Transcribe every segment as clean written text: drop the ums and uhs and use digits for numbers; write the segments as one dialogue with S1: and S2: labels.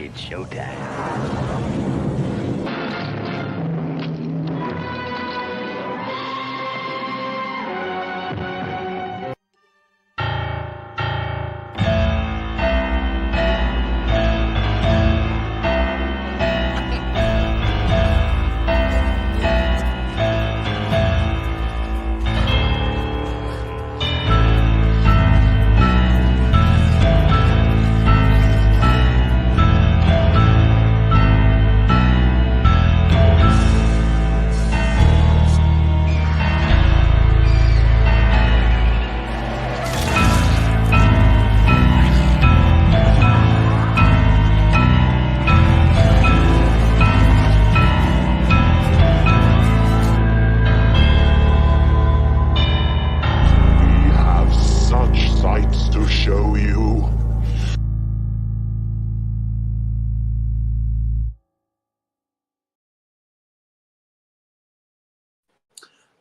S1: It's showtime.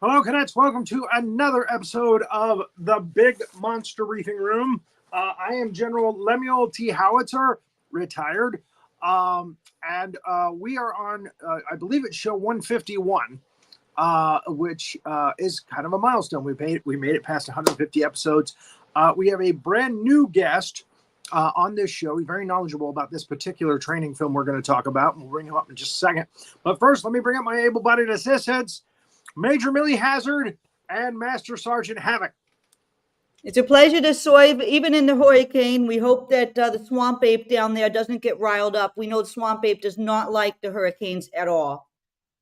S2: Hello, cadets. Welcome to another episode of the Big Monster Briefing Room. I am General Lemuel T. Howitzer, retired, and we are on, I believe it's show 151, which is kind of a milestone. We made it past 150 episodes. We have a brand new guest on this show. He's very knowledgeable about this particular training film we're going to talk about, and we'll bring him up in just a second. But first, let me bring up my able-bodied assistants, Major Millie Hazzard and Master Sergeant Havoc.
S3: It's a pleasure to serve, even in the hurricane. We hope that the swamp ape down there doesn't get riled up. We know the swamp ape does not like the hurricanes at all.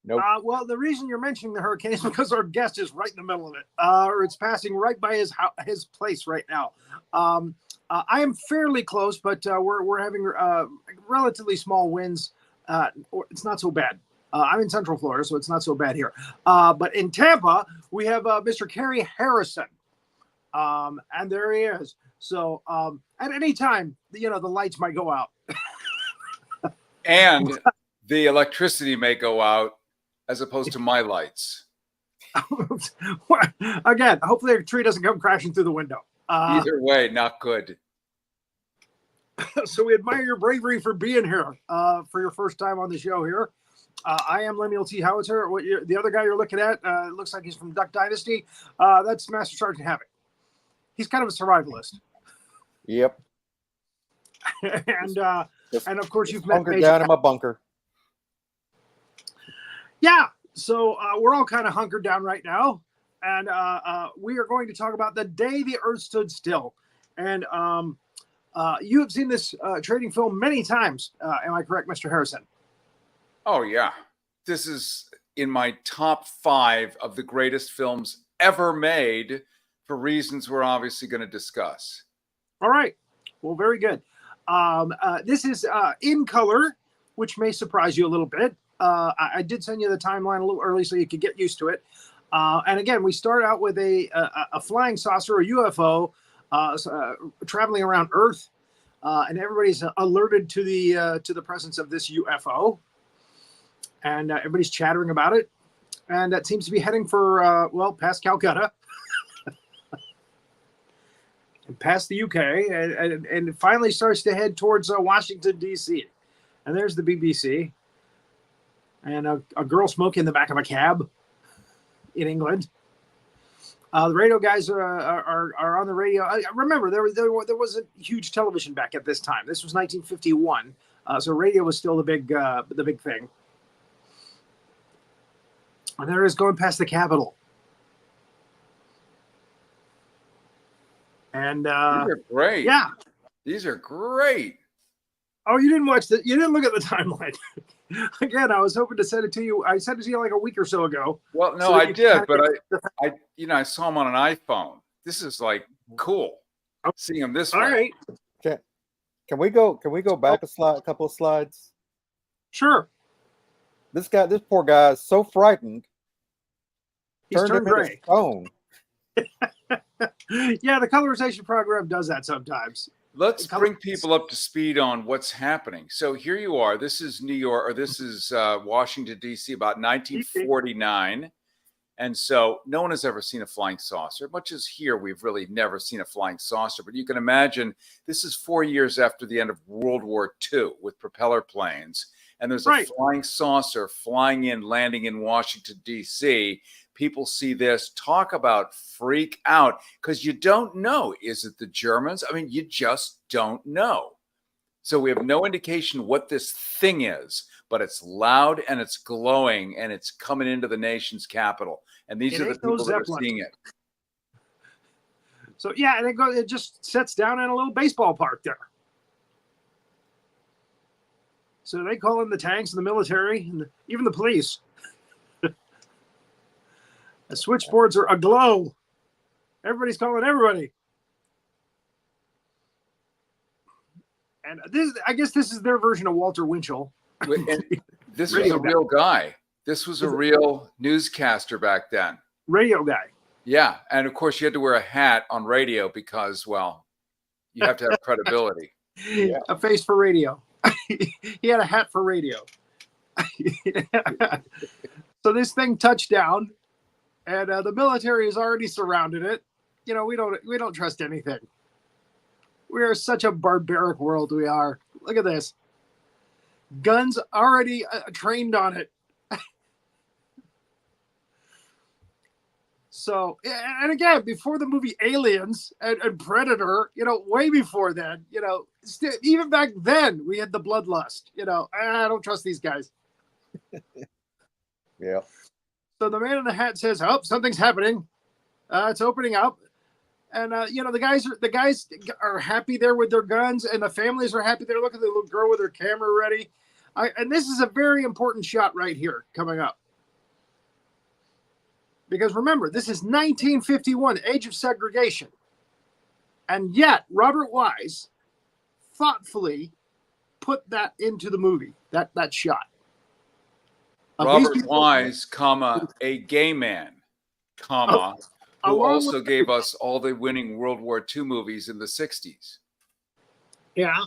S2: Nope. Well, the reason you're mentioning the hurricane is because our guest is right in the middle of it, or it's passing right by his place right now. I am fairly close, but we're having relatively small winds. It's not so bad. I'm in Central Florida, so it's not so bad here. But in Tampa, we have Mr. Cary Harrison, and there he is. So at any time, the lights might go out.
S4: And the electricity may go out as opposed to my lights.
S2: Again, hopefully a tree doesn't come crashing through the window.
S4: Either way, not good.
S2: So we admire your bravery for being here for your first time on the show here. I am Lemuel T. Howitzer. The other guy you're looking at looks like he's from Duck Dynasty. That's Master Sergeant Havoc. He's kind of a survivalist.
S5: Yep.
S2: And of course you've met
S5: hunkered down in my bunker.
S2: Yeah. So we're all kind of hunkered down right now, and we are going to talk about the day the Earth stood still. And you have seen this training film many times. Am I correct, Mr. Harrison?
S4: Oh, yeah. This is in my top 5 of the greatest films ever made for reasons we're obviously going to discuss.
S2: All right. Well, very good. This is in color, which may surprise you a little bit. I did send you the timeline a little early so you could get used to it. And again, we start out with a flying saucer, a UFO, traveling around Earth, and everybody's alerted to the presence of this UFO. And everybody's chattering about it. And that seems to be heading for, past Calcutta. And past the UK. And it finally starts to head towards Washington, D.C. And there's the BBC. And a girl smoking in the back of a cab in England. The radio guys are on the radio. Remember, there wasn't huge television back at this time. This was 1951. So radio was still the big thing. And there it is going past the Capitol. And
S4: these are great.
S2: Yeah.
S4: These are great.
S2: Oh, you didn't watch you didn't look at the timeline. Again, I was hoping to send it to you. I sent it to you like a week or so ago.
S4: Well, no, I did, but I saw them on an iPhone. This is like cool. Seeing them this way.
S2: All right.
S5: Okay. Can we go back a couple of slides?
S2: Sure.
S5: This poor guy is so frightened.
S2: He's turned gray.
S5: Stone.
S2: Yeah, the colorization program does that sometimes.
S4: Let's bring people up to speed on what's happening. So here you are. This is New York, or this is Washington, D.C., about 1949. And so no one has ever seen a flying saucer, much as here we've really never seen a flying saucer. But you can imagine this is 4 years after the end of World War II with propeller planes. And there's a flying saucer flying in, landing in Washington, D.C. People see this, talk about freak out, because you don't know. Is it the Germans? I mean, you just don't know. So we have no indication what this thing is, but it's loud and it's glowing and it's coming into the nation's capital. And these are the people that are seeing it.
S2: So yeah, and it just sets down in a little baseball park there. So they call in the tanks and the military and even the police. The switchboards are aglow. Everybody's calling everybody. And I guess this is their version of Walter Winchell.
S4: And this was a real guy. This was a real newscaster back then.
S2: Radio guy.
S4: Yeah. And of course, you had to wear a hat on radio because, well, you have to have credibility.
S2: Yeah. A face for radio. He had a hat for radio. So this thing touched down, and the military has already surrounded it. You know, we don't trust anything. We are such a barbaric world. We are. Look at this. Guns already trained on it. So, and again, before the movie Aliens and Predator, you know, way before then, you know, even back then we had the bloodlust. You know, I don't trust these guys.
S5: Yeah.
S2: So the man in the hat says, "Oh, something's happening. It's opening up." And you know, the guys are happy there with their guns, and the families are happy there. Look at the little girl with her camera ready. And this is a very important shot right here coming up. Because remember, this is 1951, age of segregation. And yet, Robert Wise thoughtfully put that into the movie, that shot.
S4: Robert Wise, a gay man, who also gave us all the winning World War II movies in the 60s.
S2: Yeah.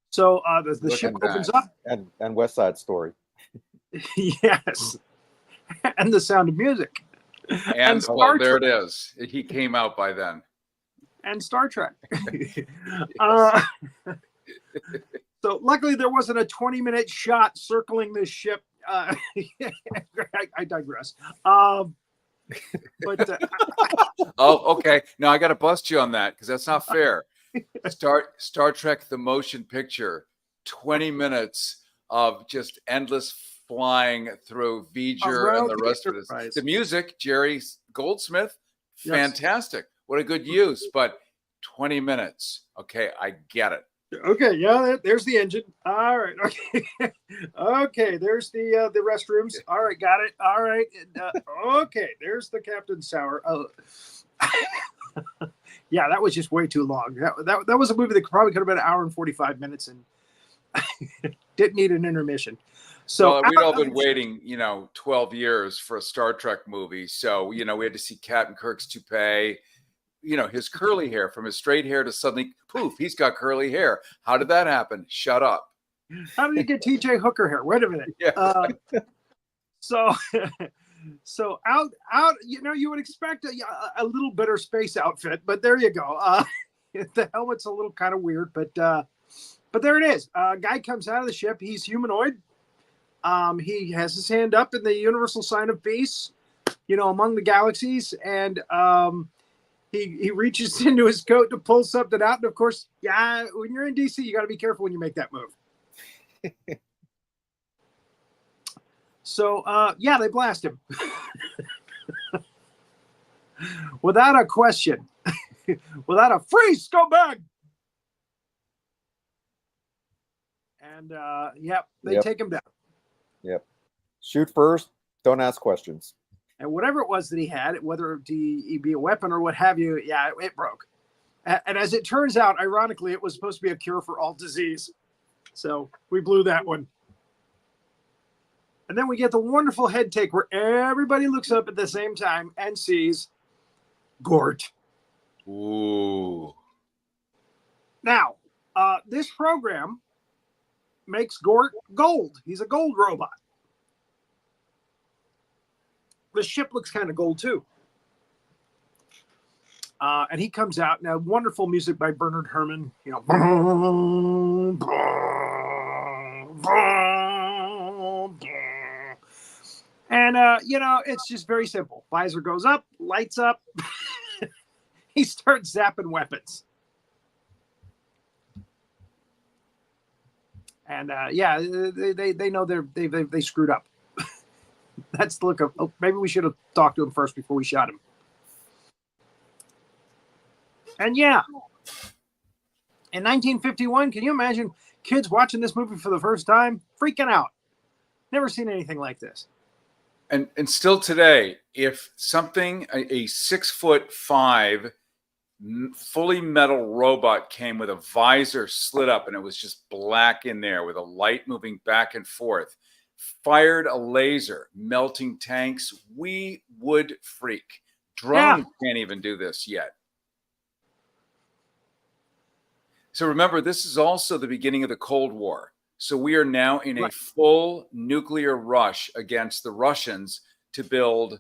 S2: So the ship opens up.
S5: And West Side Story.
S2: Yes. And The Sound of Music.
S4: And well, there it is. He came out by then.
S2: And Star Trek. So luckily there wasn't a 20-minute shot circling this ship. I digress. Oh,
S4: okay. Now I got to bust you on that because that's not fair. Star Trek: The Motion Picture, 20 minutes of just endless flying through V'ger and the rest of it. The music, Jerry Goldsmith, fantastic. Yes. What a good use, but 20 minutes. Okay, I get it.
S2: Okay, yeah, there's the engine. All right, okay. Okay, there's the restrooms. All right, got it. All right. Okay, there's the captain's shower. Oh. Yeah, that was just way too long. That was a movie that probably could have been an hour and 45 minutes and didn't need an intermission. So
S4: we'd all been waiting, 12 years for a Star Trek movie. So, we had to see Captain Kirk's toupee, his curly hair, from his straight hair to suddenly, poof, he's got curly hair. How did that happen? Shut up.
S2: How did he get TJ Hooker hair? Wait a minute. Yeah. So out, you would expect a little better space outfit, but there you go. The helmet's a little kind of weird, but there it is. Guy comes out of the ship. He's humanoid. He has his hand up in the universal sign of peace, among the galaxies, and he reaches into his coat to pull something out. And of course, when you're in DC, you got to be careful when you make that move. So, they blast him. Without a question. Without a freeze, scumbag! And, they take him down.
S5: Yep. Shoot first, don't ask questions.
S2: And whatever it was that he had, whether he be a weapon or what have you, it broke. And as it turns out, ironically, it was supposed to be a cure for all disease. So we blew that one. And then we get the wonderful head take where everybody looks up at the same time and sees Gort.
S4: Ooh.
S2: Now, this program makes Gort gold. He's a gold robot. the ship looks kind of gold too. And he comes out now. Wonderful music by Bernard Herrmann. You know, and you know, it's just very simple. Visor goes up, lights up. He starts zapping weapons. And yeah, they know they screwed up. That's the look of, oh, maybe we should have talked to him first before we shot him. And yeah, in 1951, can you imagine kids watching this movie for the first time, freaking out? Never seen anything like this.
S4: And still today, if something, a 6'5" fully metal robot came with a visor slit up and it was just black in there with a light moving back and forth, fired a laser, melting tanks, we would freak. Drones can't even do this yet. So remember, this is also the beginning of the Cold War. So we are now in a full nuclear rush against the Russians to build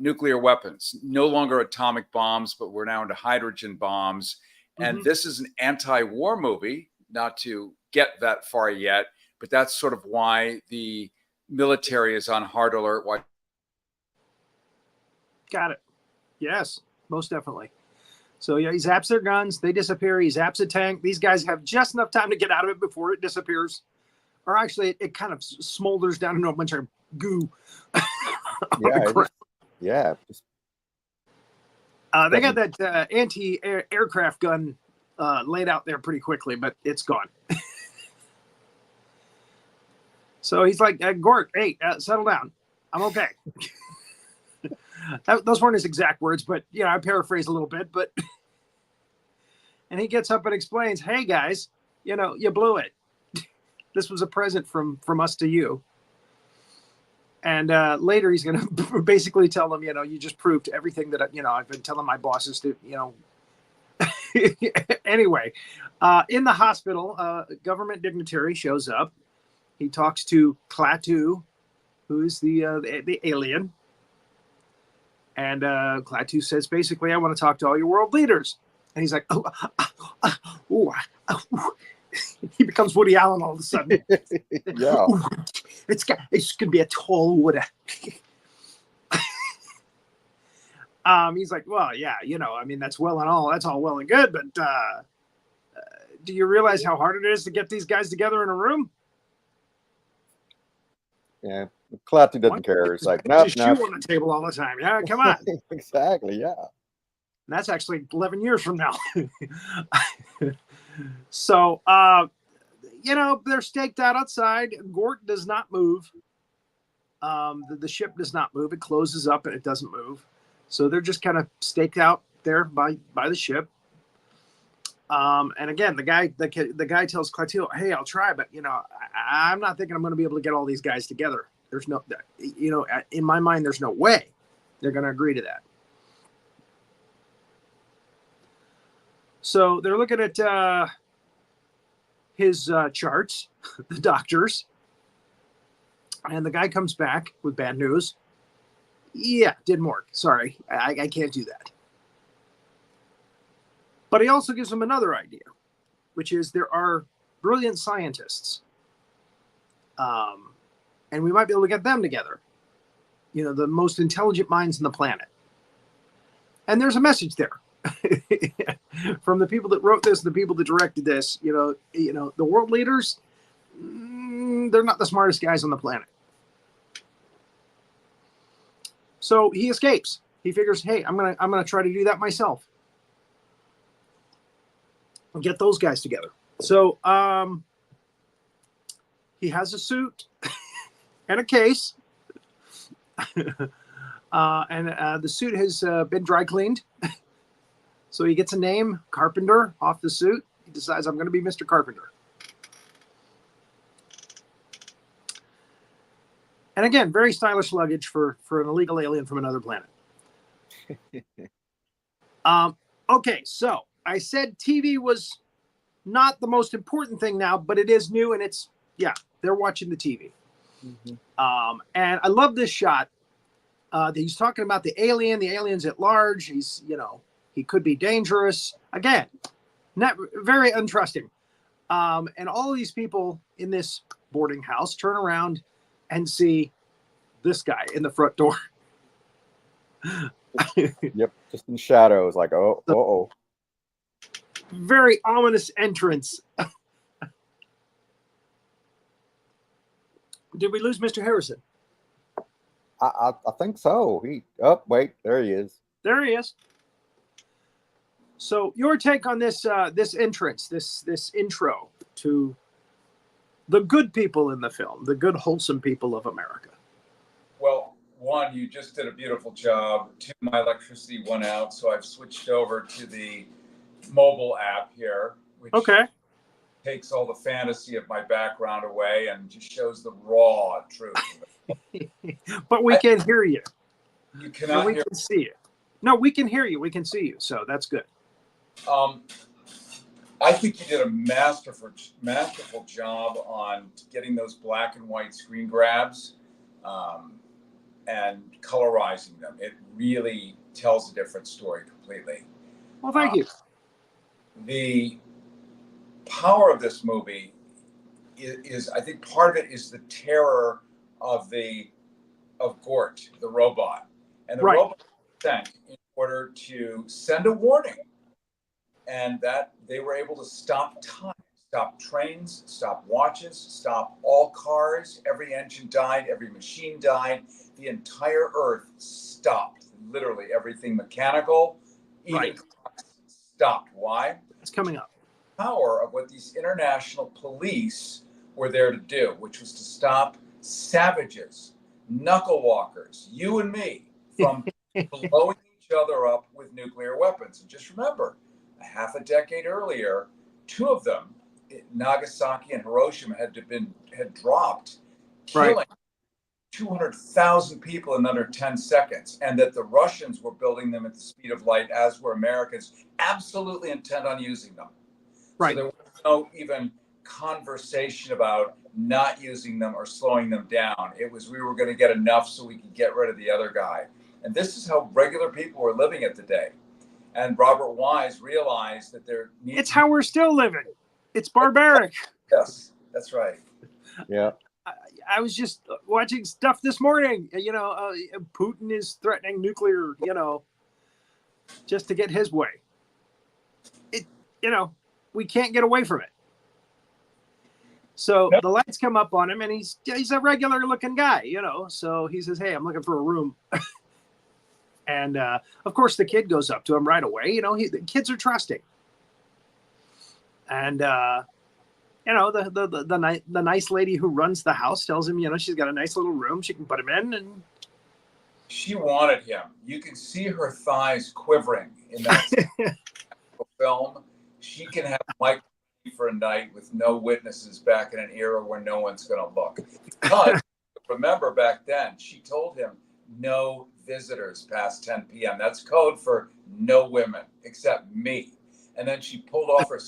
S4: nuclear weapons. No longer atomic bombs, but we're now into hydrogen bombs. And this is an anti-war movie, not to get that far yet, but that's sort of why the military is on hard alert. Why?
S2: Got it. Yes, most definitely. So yeah, he zaps their guns. They disappear. He zaps a tank. These guys have just enough time to get out of it before it disappears. Or actually, it kind of smolders down into a bunch of goo.
S5: Yeah.
S2: They got that anti-aircraft gun laid out there pretty quickly, but it's gone. So he's like, Gort, hey, settle down. I'm okay. Those weren't his exact words, but you know, I paraphrase a little bit. But and he gets up and explains, "Hey guys, you know, you blew it. This was a present from us to you." And later he's going to basically tell them, you know, you just proved everything that you know I've been telling my bosses to, you know. Anyway, in the hospital, a government dignitary shows up. He talks to Klaatu, who's the alien. And Klaatu says, basically, I want to talk to all your world leaders. And he's like, he becomes Woody Allen all of a sudden.
S5: Yeah.
S2: It's going to be a tall Woody. He's like, well, yeah, you know, I mean, that's all well and good. But do you realize how hard it is to get these guys together in a room?
S5: Yeah. Klaatu doesn't care. It's like, nope,
S2: shoe on the table all the time. Yeah, come on.
S5: Exactly, yeah.
S2: And that's actually 11 years from now. So, you know, they're staked out outside. Gort does not move. The ship does not move. It closes up and it doesn't move. So they're just kind of staked out there by the ship. And again, the guy tells Klaatu, hey, I'll try, but you know, I'm not thinking I'm going to be able to get all these guys together. There's no, you know, in my mind, there's no way they're going to agree to that. So they're looking at his charts, the doctors, and the guy comes back with bad news. Yeah, didn't work. Sorry, I can't do that. But he also gives them another idea, which is there are brilliant scientists. And we might be able to get them together. You know, the most intelligent minds on the planet. And there's a message there. From the people that wrote this, the people that directed this, you know, the world leaders, they're not the smartest guys on the planet. So he escapes. He figures, hey, I'm gonna try to do that myself. And get those guys together. So he has a suit and a case. And the suit has been dry cleaned. So he gets a name, Carpenter, off the suit. He decides, I'm going to be Mr. Carpenter. And again, very stylish luggage for an illegal alien from another planet. Okay, so I said TV was not the most important thing now, but it is new, and it's, yeah, they're watching the TV. And I love this shot. He's talking about the alien. The alien's at large. He's, he could be dangerous. Again, not very untrusting. And all of these people in this boarding house turn around and see this guy in the front door.
S5: Yep, just in shadows, like, oh.
S2: Very ominous entrance. Did we lose Mr. Harrison?
S5: I think so. Wait, there he is.
S2: There he is. So your take on this this entrance, this intro to the good people in the film, the good, wholesome people of America.
S4: Well, one, you just did a beautiful job. Two, my electricity went out, so I've switched over to the mobile app here, which takes all the fantasy of my background away and just shows the raw truth.
S2: But we can hear you.
S4: You cannot
S2: hear. We can see you. No, we can hear you. We can see you. So that's good.
S4: I think you did a masterful job on getting those black and white screen grabs and colorizing them. It really tells a different story completely.
S2: Well, thank you.
S4: The power of this movie is I think part of it is the terror of Gort, the robot. And the robot was sent in order to send a warning. And that they were able to stop time, stop trains, stop watches, stop all cars. Every engine died, every machine died. The entire Earth stopped. Literally everything mechanical, even clocks stopped. Why?
S2: It's coming up.
S4: Power of what these international police were there to do, which was to stop savages, knuckle walkers, you and me, from blowing each other up with nuclear weapons. And just remember, a half a decade earlier, two of them, Nagasaki and Hiroshima, had dropped, killing 200,000 people in under 10 seconds, and that the Russians were building them at the speed of light, as were Americans, absolutely intent on using them.
S2: Right.
S4: So there was no even conversation about not using them or slowing them down. It was, we were going to get enough so we could get rid of the other guy. And this is how regular people were living it today. And Robert Wise realized that it's
S2: how we're still living. It's barbaric.
S4: Yes, that's right.
S5: Yeah.
S2: I was just watching stuff this morning. Putin is threatening nuclear, just to get his way. We can't get away from it. So the lights come up on him, and he's a regular looking guy, So he says, "Hey, I'm looking for a room." And of course, the kid goes up to him right away. The kids are trusting. And the nice lady who runs the house tells him, she's got a nice little room she can put him in, and
S4: she wanted him. You can see her thighs quivering in that film. She can have Mike for a night with no witnesses back in an era where no one's going to look. But remember, back then, she told him no visitors past 10 p.m. That's code for no women except me. And then she pulled off her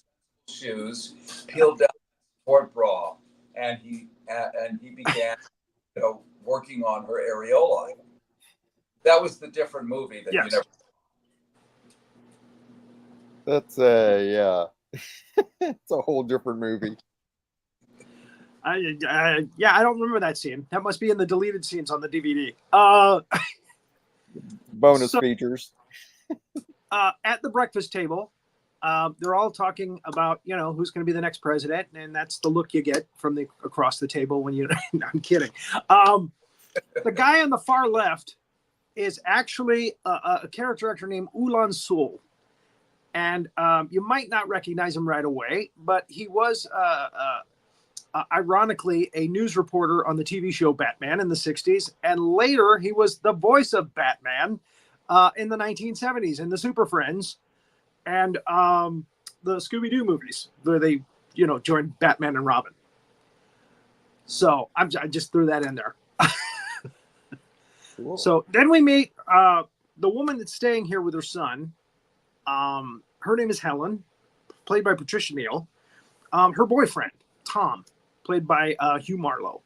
S4: shoes, peeled down the sport bra, and he began working on her areola. That was the different movie that you never.
S5: That's it's a whole different movie.
S2: I don't remember that scene. That must be in the deleted scenes on the DVD.
S5: Bonus features.
S2: At the breakfast table, they're all talking about, who's going to be the next president, and that's the look you get from across the table when you. I'm kidding. The guy on the far left is actually a character actor named Ulan Sul, and you might not recognize him right away, but he was. Ironically, a news reporter on the TV show Batman in the 60s. And later, he was the voice of Batman in the 1970s in the Super Friends and the Scooby-Doo movies where they, joined Batman and Robin. So I just threw that in there. Cool. So then we meet the woman that's staying here with her son. Her name is Helen, played by Patricia Neal. Her boyfriend, Tom, played by Hugh Marlowe.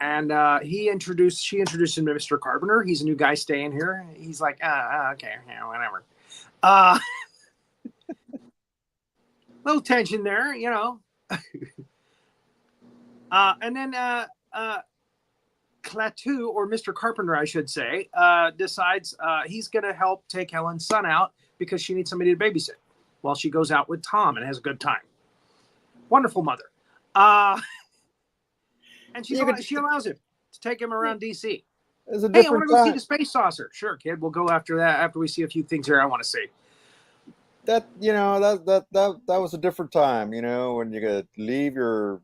S2: And she introduced him to Mr. Carpenter. He's a new guy staying here. He's like, okay, yeah, whatever. Little tension there, you know. And then Klaatu, or Mr. Carpenter, I should say, decides he's going to help take Helen's son out because she needs somebody to babysit while she goes out with Tom and has a good time. Wonderful mother. And she allows him to take him around DC.
S5: It's a
S2: Hey, I want
S5: different
S2: to go see
S5: time.
S2: the space saucer. Sure, kid. We'll go after that after we see a few things here I want to see.
S5: That was a different time, you know, when you could leave your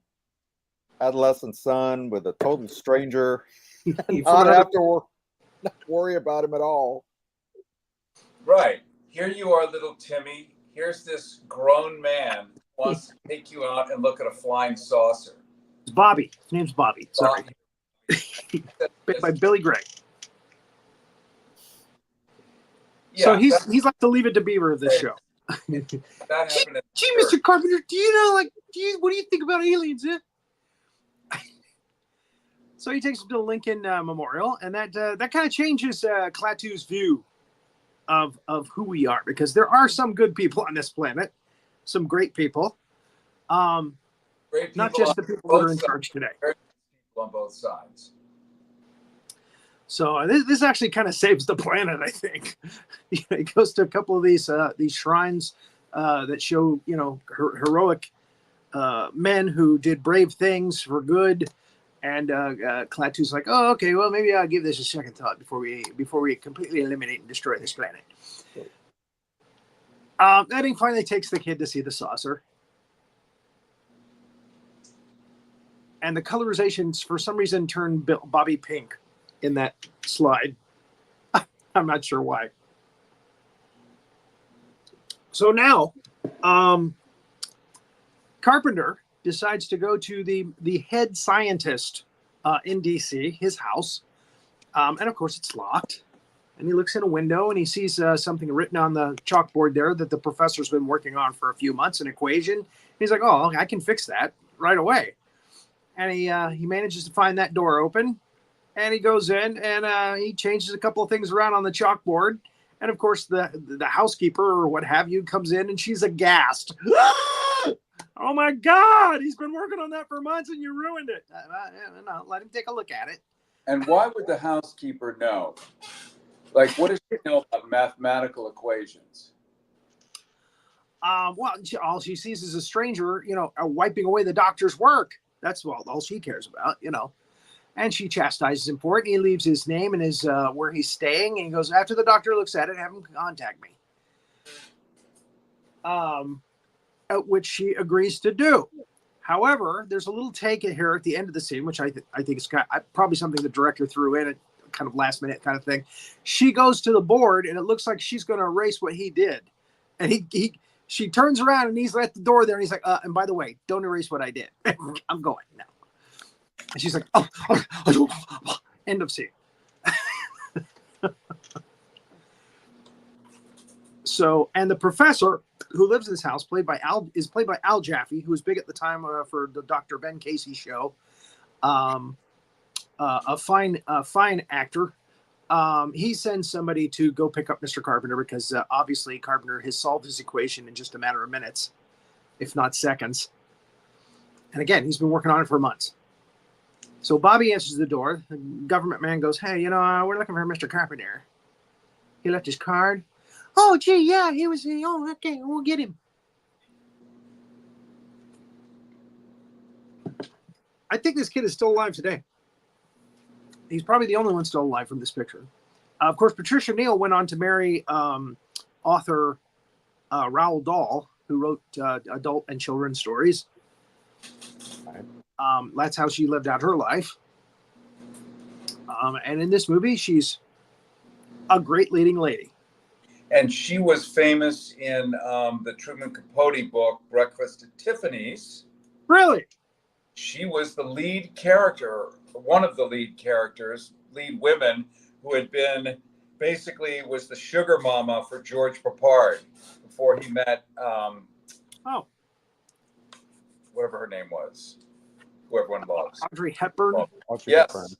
S5: adolescent son with a total stranger and not have to worry about him at all.
S4: Right. Here you are, little Timmy. Here's this grown man who wants to take you out and look at a flying saucer.
S2: It's Bobby. His name's Bobby. Sorry. By Billy Gray.
S4: Yeah,
S2: so he's like the Leave It to Beaver of this show.
S4: That happened.
S2: Gee, Mr. Carpenter, do you know, like, what do you think about aliens? So he takes him to the Lincoln Memorial, and that kind of changes Klaatu's view of who we are, because there are some good people on this planet, some great people,
S4: Great people,
S2: not just the people that are in charge today.
S4: On both sides.
S2: So this actually kind of saves the planet, I think. He goes to a couple of these shrines that show, you know, heroic men who did brave things for good. And Klaatu's like, oh, okay, well, maybe I'll give this a second thought before we completely eliminate and destroy this planet. Then he finally takes the kid to see the saucer. And the colorizations, for some reason, turn Bobby pink in that slide. I'm not sure why. So now, Carpenter decides to go to the head scientist in DC, his house. And of course, it's locked. And he looks in a window and he sees something written on the chalkboard there that the professor's been working on for a few months, an equation. He's like, oh, I can fix that right away. And he manages to find that door open. And he goes in and he changes a couple of things around on the chalkboard. And of course, the housekeeper or what have you comes in and she's aghast. Oh my God, he's been working on that for months and you ruined it. No, let him take a look at it.
S4: And why would the housekeeper know? Like, what does she know about mathematical equations?
S2: Well, all she sees is a stranger, you know, wiping away the doctor's work. That's all she cares about, you know. And she chastises him for it. And he leaves his name and his where he's staying. And he goes, after the doctor looks at it, have him contact me. Which she agrees to do. However, there's a little take here at the end of the scene, which I think is probably something the director threw in, a kind of last minute kind of thing. She goes to the board and it looks like she's going to erase what he did. And she turns around and he's at the door there and he's like, and by the way, don't erase what I did. I'm going now. And she's like, oh, end of scene. So, and the professor who lives in this house, is played by Al Jaffe, who was big at the time for the Dr. Ben Casey show. A fine actor. He sends somebody to go pick up Mr. Carpenter because obviously Carpenter has solved his equation in just a matter of minutes, if not seconds. And again, he's been working on it for months. So Bobby answers the door. The government man goes, hey, you know, we're looking for Mr. Carpenter. He left his card. Oh, gee, yeah, he was, oh, okay, we'll get him. I think this kid is still alive today. He's probably the only one still alive from this picture. Of course, Patricia Neal went on to marry author Roald Dahl, who wrote adult and children's stories. That's how she lived out her life. And in this movie, she's a great leading lady.
S4: And she was famous in the Truman Capote book, Breakfast at Tiffany's.
S2: Really?
S4: She was the lead character, one of the lead characters, lead women, who had been, basically was the sugar mama for George Papard before he met, whatever her name was. who everyone loves.
S2: Audrey Hepburn.
S4: Yes.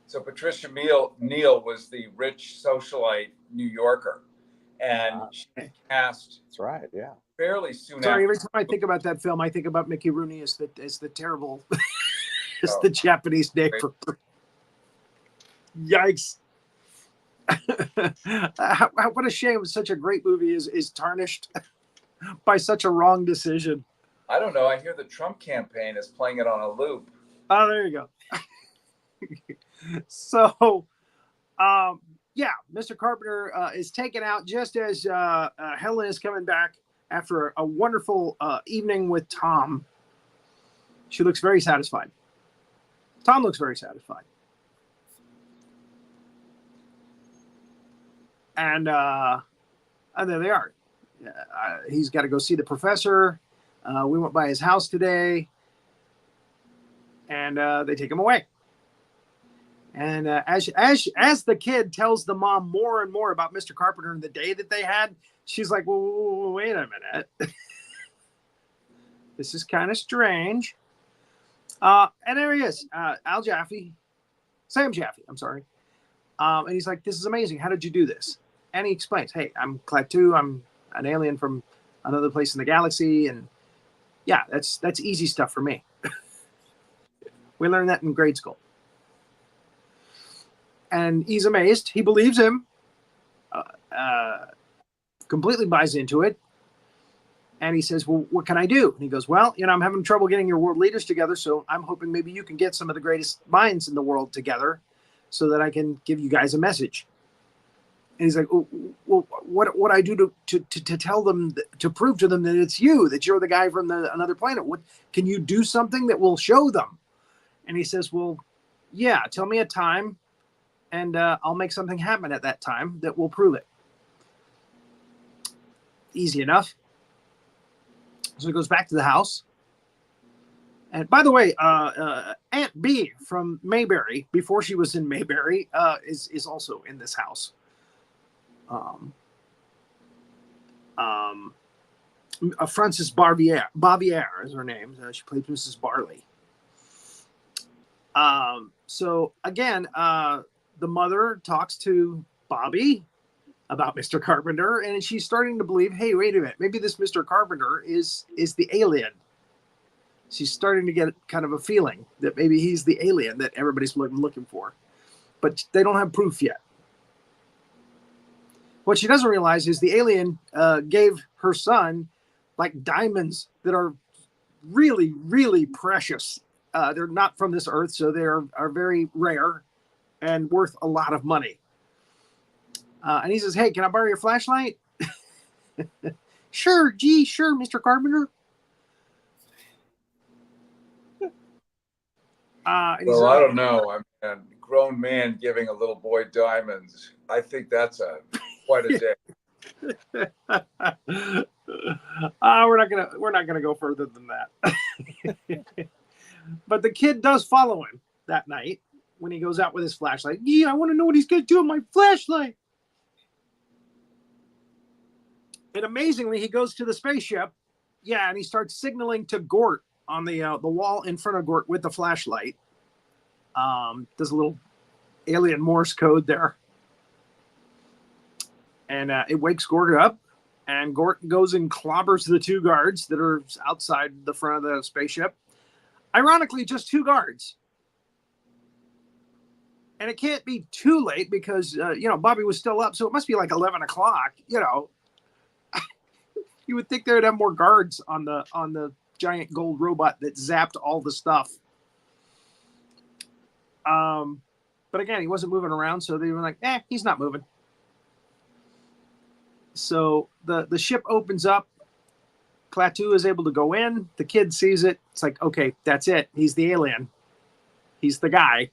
S4: So Patricia Neal was the rich socialite New Yorker, and she cast.
S5: That's right. Yeah.
S4: Fairly soon.
S2: Sorry,
S4: after.
S2: every time I think about that film, I think about Mickey Rooney as the terrible, as the Japanese name for. Yikes! What a shame! Such a great movie is tarnished by such a wrong decision.
S4: I don't know. I hear the Trump campaign is playing it on a loop.
S2: Oh, there you go. So, yeah, Mr. Carpenter is taken out just as Helen is coming back after a wonderful evening with Tom. She looks very satisfied. Tom looks very satisfied. And there they are. He's got to go see the professor. We went by his house today. And they take him away. And as the kid tells the mom more and more about Mr. Carpenter and the day that they had, she's like, well, wait a minute. This is kind of strange. And there he is, Sam Jaffe, I'm sorry. And he's like, this is amazing. How did you do this? And he explains, hey, I'm Klaatu. I'm an alien from another place in the galaxy. And yeah, that's easy stuff for me. We learned that in grade school. And he's amazed. He believes him, completely buys into it. And he says, well, what can I do? And he goes, well, I'm having trouble getting your world leaders together. So I'm hoping maybe you can get some of the greatest minds in the world together so that I can give you guys a message. And he's like, well, what I do to tell them, to prove to them that it's you, that you're the guy from another planet? What can you do something that will show them? And he says, well, yeah, tell me a time. And I'll make something happen at that time that will prove it. Easy enough. So he goes back to the house. And by the way, Aunt B from Mayberry, before she was in Mayberry, is also in this house. Frances Bavier is her name. She played Mrs. Barley. So again, the mother talks to Bobby about Mr. Carpenter, and she's starting to believe, hey, wait a minute, maybe this Mr. Carpenter is the alien. She's starting to get kind of a feeling that maybe he's the alien that everybody's looking for. But they don't have proof yet. What she doesn't realize is the alien gave her son like diamonds that are really, really precious. They're not from this earth, so they are very rare and worth a lot of money. And he says, hey, can I borrow your flashlight? Sure, Mr. Carpenter.
S4: Well, I don't know. I'm a grown man giving a little boy diamonds. I think that's quite a day.
S2: We're not gonna go further than that. But the kid does follow him that night when he goes out with his flashlight. Yeah, I want to know what he's gonna do with my flashlight. And amazingly, he goes to the spaceship. Yeah, and he starts signaling to Gort on the wall in front of Gort with the flashlight. Does a little alien Morse code there. And it wakes Gort up. And Gort goes and clobbers the two guards that are outside the front of the spaceship. Ironically, just two guards. And it can't be too late because, Bobby was still up. So it must be like 11 o'clock, You would think they would have more guards on the giant gold robot that zapped all the stuff. But again, he wasn't moving around, so they were like, he's not moving. So the ship opens up. Klaatu is able to go in. The kid sees it. It's like, okay, that's it. He's the alien. He's the guy.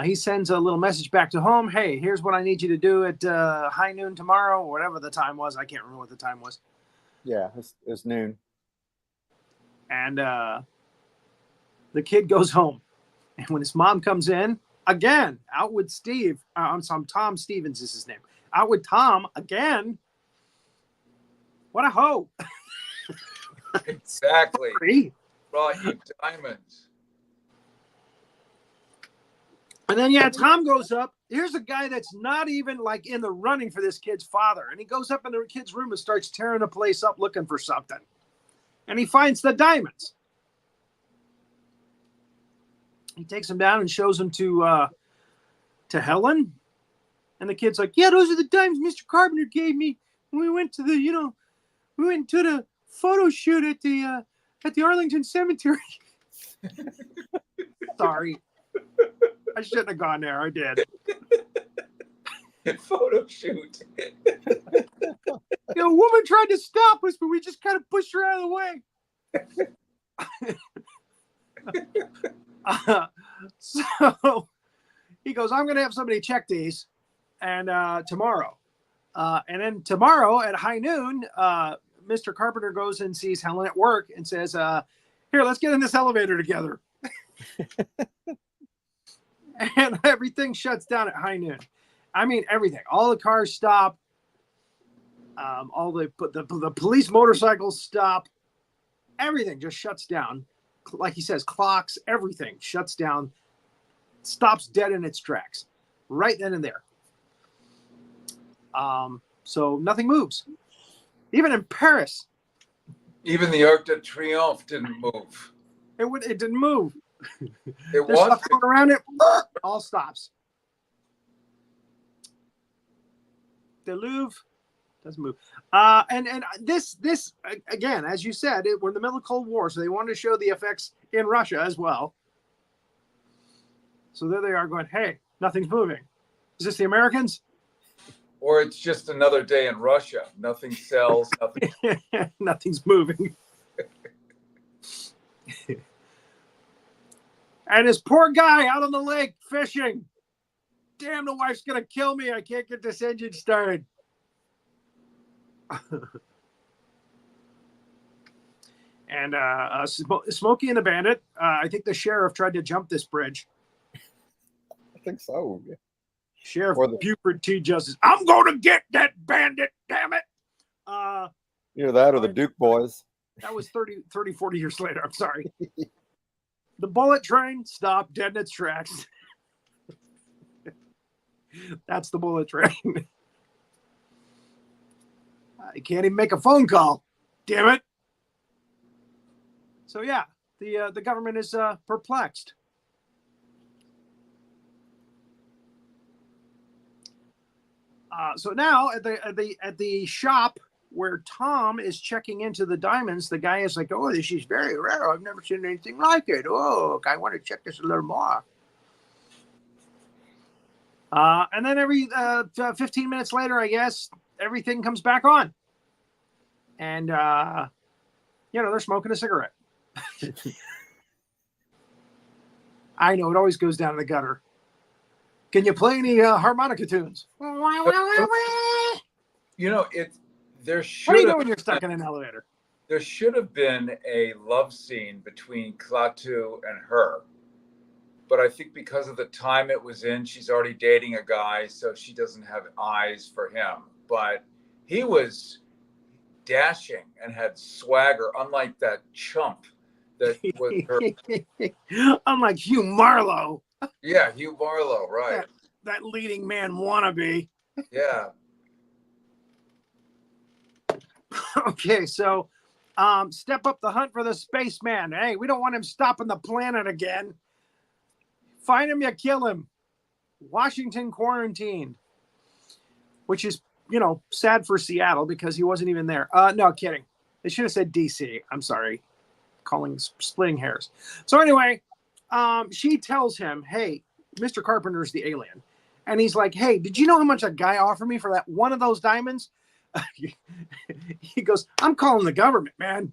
S2: He sends a little message back to home. Hey, here's what I need you to do at high noon tomorrow, or whatever the time was. I can't remember what the time was. Yeah,
S5: it's noon.
S2: And the kid goes home. And when his mom comes in, again, out with Steve. Tom Stevens is his name. Out with Tom again. What a hoe.
S4: Exactly.
S2: Sorry.
S4: Brought you diamonds.
S2: And then, yeah, Tom goes up. Here's a guy that's not even like in the running for this kid's father. And he goes up in the kid's room and starts tearing the place up looking for something. And he finds the diamonds. He takes them down and shows them to Helen. And the kid's like, yeah, those are the diamonds Mr. Carpenter gave me when we went to the, we went to the photo shoot at the Arlington Cemetery. Sorry. I shouldn't have gone there. I did.
S4: Photo shoot.
S2: A woman tried to stop us, but we just kind of pushed her out of the way. So he goes, I'm going to have somebody check these and tomorrow. And then tomorrow at high noon, Mr. Carpenter goes and sees Helen at work and says, here, let's get in this elevator together. And everything shuts down at high noon. I mean, everything. All the cars stop. All the police motorcycles stop. Everything just shuts down. Like he says, clocks, everything shuts down, stops dead in its tracks, right then and there. So nothing moves. Even in Paris.
S4: Even the Arc de Triomphe didn't move.
S2: It didn't move.
S4: It
S2: There's
S4: was
S2: stuff going around it. All stops. The Louvre doesn't move. And this again, as you said, we're in the middle of Cold War, so they wanted to show the effects in Russia as well. So there they are going, hey, nothing's moving. Is this the Americans?
S4: Or it's just another day in Russia. Nothing sells. Nothing.
S2: Nothing's moving. And this poor guy out on the lake fishing. Damn, the wife's going to kill me. I can't get this engine started. And Smokey and the Bandit, I think the sheriff tried to jump this bridge.
S5: I think so.
S2: Sheriff Buford T. Justice. I'm going to get that bandit, damn it.
S5: Either that or the Duke boys.
S2: That was 30, 40 years later. I'm sorry. The bullet train stopped dead in its tracks. That's the bullet train. I can't even make a phone call. Damn it. So yeah, the government is perplexed. So now at the shop where Tom is checking into the diamonds, the guy is like, "Oh, this is very rare. I've never seen anything like it. Oh, I want to check this a little more." And then every 15 minutes later, I guess, everything comes back on. And, they're smoking a cigarette. I know, it always goes down to the gutter. Can you play any harmonica tunes?
S4: There should.
S2: What do you know when you're stuck in an elevator?
S4: There should have been a love scene between Klaatu and her. But I think because of the time it was in, she's already dating a guy, so she doesn't have eyes for him. But he was dashing and had swagger, unlike that chump that was her.
S2: Unlike Hugh Marlowe.
S4: Yeah, Hugh Marlowe, right.
S2: That leading man wannabe.
S4: Yeah.
S2: Okay, so step up the hunt for the spaceman. Hey, we don't want him stopping the planet again. Find him, you kill him. Washington quarantined. Which is, sad for Seattle because he wasn't even there. No, kidding. They should have said DC. I'm sorry. Splitting hairs. So anyway, she tells him, hey, Mr. Carpenter's the alien. And he's like, hey, did you know how much a guy offered me for that one of those diamonds? He goes, I'm calling the government, man.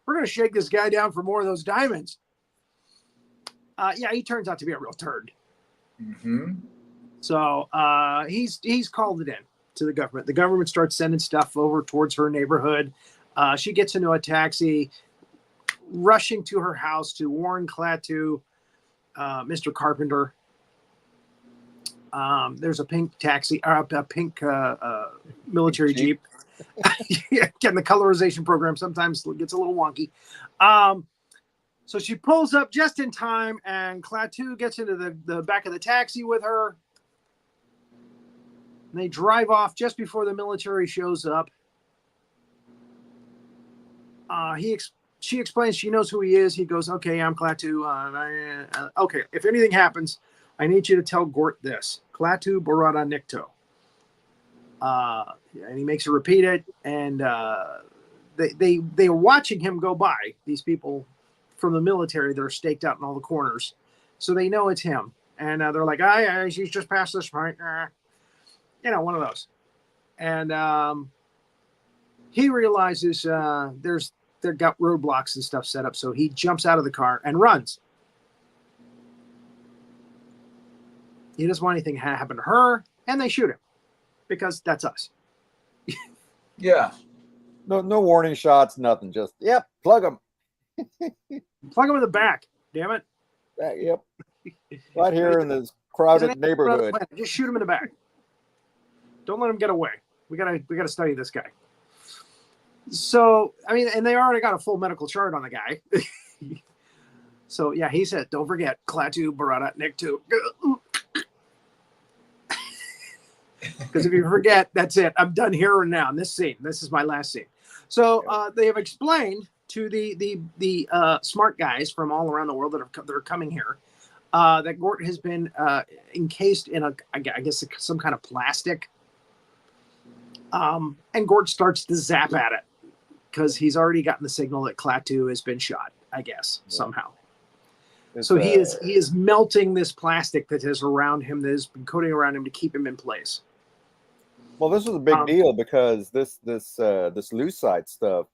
S2: We're going to shake this guy down for more of those diamonds. He turns out to be a real turd.
S4: Mm-hmm.
S2: So he's called it in to the government. The government starts sending stuff over towards her neighborhood. She gets into a taxi, rushing to her house to warn Klaatu, Mr. Carpenter. There's a pink taxi, or a pink military Jeep. Yeah, again, the colorization program sometimes gets a little wonky. So she pulls up just in time, and Klaatu gets into the back of the taxi with her. And they drive off just before the military shows up. She explains she knows who he is. He goes, okay, I'm Klaatu. Okay, if anything happens, I need you to tell Gort this. Klaatu Barada Nikto. And he makes her repeat it. And they are watching him go by, these people from the military that are staked out in all the corners. So they know it's him. And they're like, she's just past this point. One of those. And he realizes they've got roadblocks and stuff set up. So he jumps out of the car and runs. He doesn't want anything to happen to her. And they shoot him because that's us.
S4: Yeah.
S5: No warning shots, nothing. Just, yep, plug him.
S2: Plug him in the back. Damn it.
S5: Yep. Right here in this crowded neighborhood.
S2: Just shoot him in the back. Don't let him get away. We gotta study this guy. So, I mean, and they already got a full medical chart on the guy. So, yeah, he said, don't forget, Klaatu Barada Nikto. Because if you forget, that's it. I'm done here and now in this scene. This is my last scene. So they have explained to the smart guys from all around the world that are coming here that Gort has been encased in I guess some kind of plastic. And Gort starts to zap at it because he's already gotten the signal that Klaatu has been shot, I guess, somehow. So he is melting this plastic that is around him, that has been coating around him to keep him in place.
S5: Well, this was a big deal because this lucite stuff,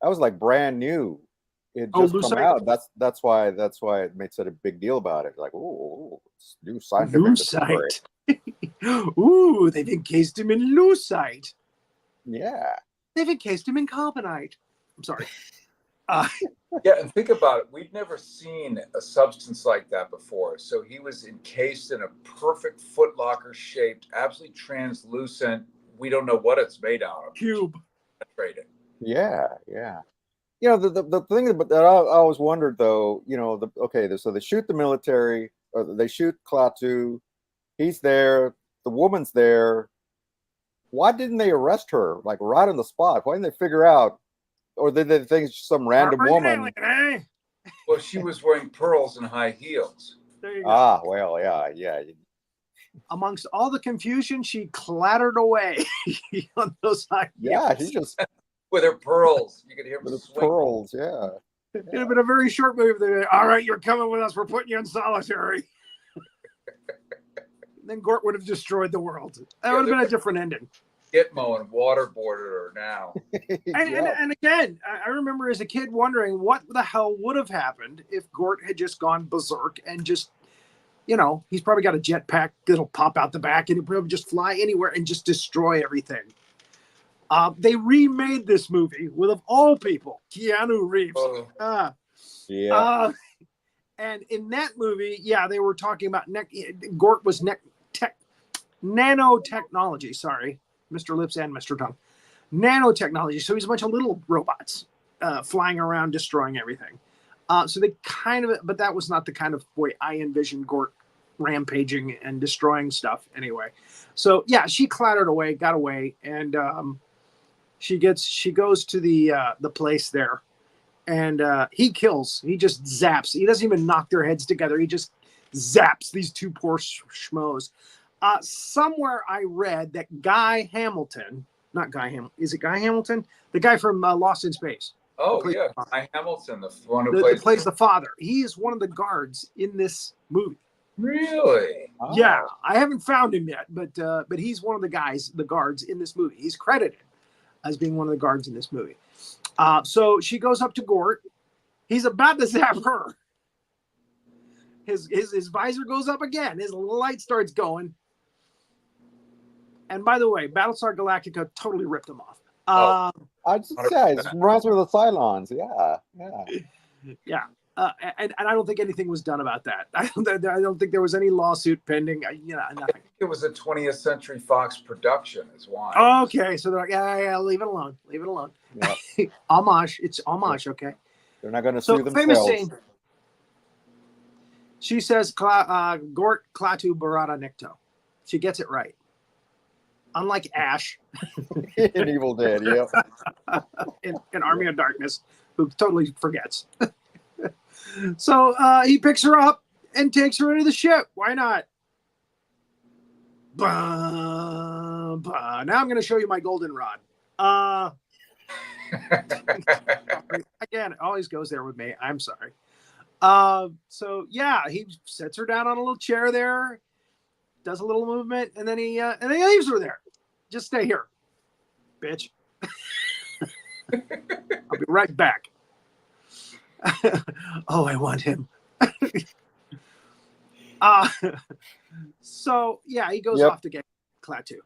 S5: that was like brand new. It just come out. That's why it made such a big deal about it. Like, it's new scientific discovery.
S2: Ooh, they've encased him in lucite.
S5: Yeah.
S2: They've encased him in carbonite. I'm sorry.
S4: Yeah, and think about it. We've never seen a substance like that before. So he was encased in a perfect footlocker shaped, absolutely translucent. We don't know what it's made out of.
S2: Cube.
S5: Yeah. The thing that I always wondered, though, so they shoot the military, or they shoot Klaatu. He's there. The woman's there. Why didn't they arrest her, like, right on the spot? Why didn't they figure out? Or did they think it's some random woman?
S4: Well, she was wearing pearls and high heels.
S2: There you go.
S5: Well, yeah.
S2: Amongst all the confusion, she clattered away on those high heels.
S5: Yeah, she just
S4: with her pearls. You could hear
S5: with
S4: her
S5: pearls. Yeah.
S2: It'd have been a very short movie. All right, you're coming with us. We're putting you in solitary. Then Gort would have destroyed the world. That would have been a different ending.
S4: Gitmo and waterboarded her now.
S2: And again, I remember as a kid wondering what the hell would have happened if Gort had just gone berserk and just, he's probably got a jetpack that'll pop out the back and he'll probably just fly anywhere and just destroy everything. They remade this movie with, of all people, Keanu Reeves. And in that movie, they were talking about Gort was nanotechnology. Sorry. Mr. Lips and Mr. Tongue. Nanotechnology. So he's a bunch of little robots flying around, destroying everything. So they but that was not the kind of way I envisioned Gort rampaging and destroying stuff anyway. So she clattered away, got away, and she goes to the place there, and he kills. He just zaps. He doesn't even knock their heads together. He just zaps these two poor schmoes. Somewhere I read that not Guy Hamilton. Is it Guy Hamilton? The guy from Lost in Space.
S4: Oh, yeah. Guy Hamilton, the one
S2: who plays the father. He is one of the guards in this movie.
S4: Really?
S5: Oh.
S2: Yeah. I haven't found him yet, but he's one of the guards in this movie. He's credited as being one of the guards in this movie. So she goes up to Gort. He's about to zap her. His visor goes up again. His light starts going. And by the way, Battlestar Galactica totally ripped him off.
S5: I just say it reminds me of the Cylons. Yeah.
S2: and I don't think anything was done about that. I don't think there was any lawsuit pending. Nothing.
S4: It was a 20th Century Fox production, is why.
S2: Okay, so they're like, yeah, leave it alone. Leave it alone.
S5: Yep.
S2: Homage. It's homage, okay?
S5: They're not going to
S2: So
S5: sue
S2: famous
S5: themselves.
S2: scene. She says, Gort Klaatu Barada Nikto. She gets it right. Unlike Ash
S5: In Evil Dead, yeah.
S2: in Army of Darkness, who totally forgets. So he picks her up and takes her into the ship. Why not? Bah, bah. Now I'm going to show you my goldenrod. Again, it always goes there with me. I'm sorry. So yeah, he sets her down on a little chair there, does a little movement, and then he leaves her there. Just stay here, bitch. I'll be right back. Oh, I want him. So yeah, he goes off to get Klaatu.